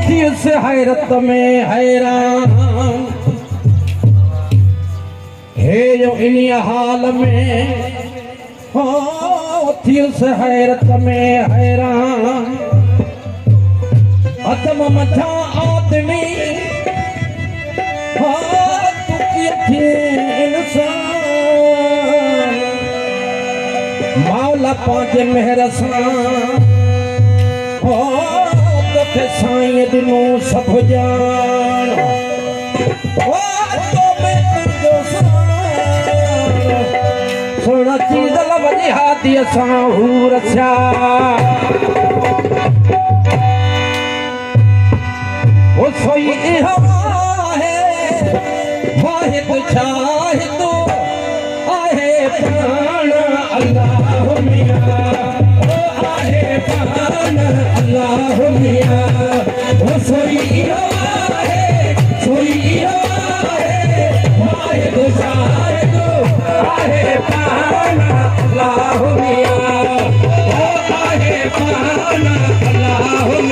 थी उस हैरत में हैरान हे जो इन हाल में हो थी उस हैरत में हैरान अदम मथा आदमी हो तू थी इंसान मौला पांच मेहर सां हो तोखे साईं दिनो सब जान ओ तो मैं तुझो सोना चीज लवजी हाथी सां हूर छा ओ सोई हवा है वाहिद शाहिद आहे प्राण अल्लाह मियां ओ आहे प्राण अल्लाह मियां ओ सोई हवा है वाहिद शाहिद आहे प्राण अल्लाह मियां ओ आहे प्राण अल्लाह मियां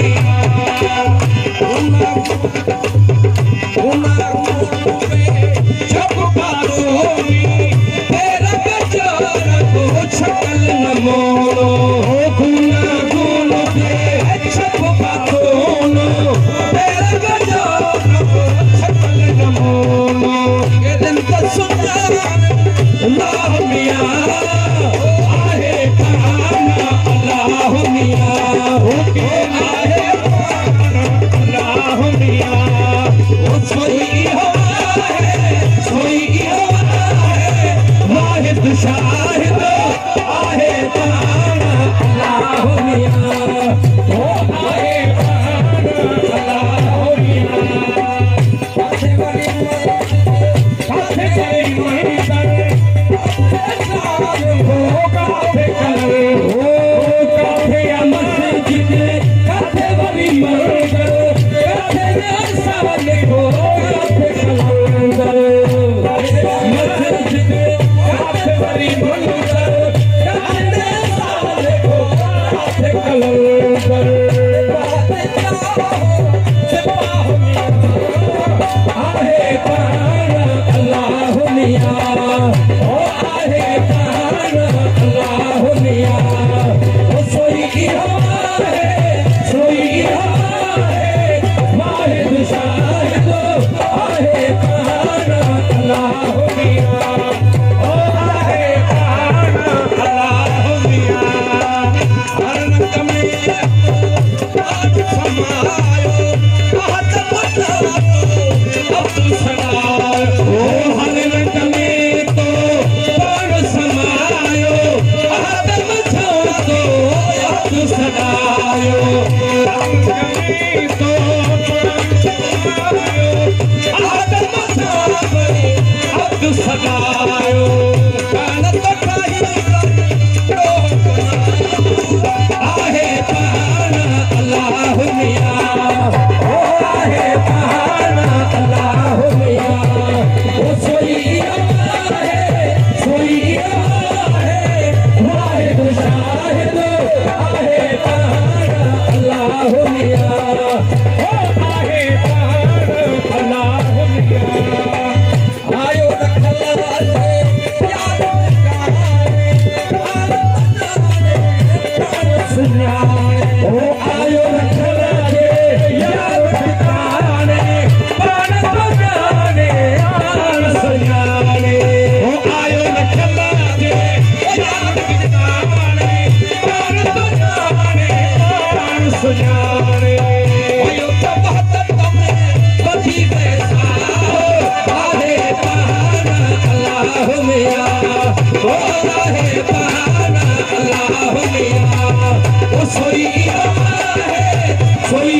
सोई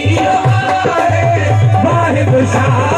वाहिद शाह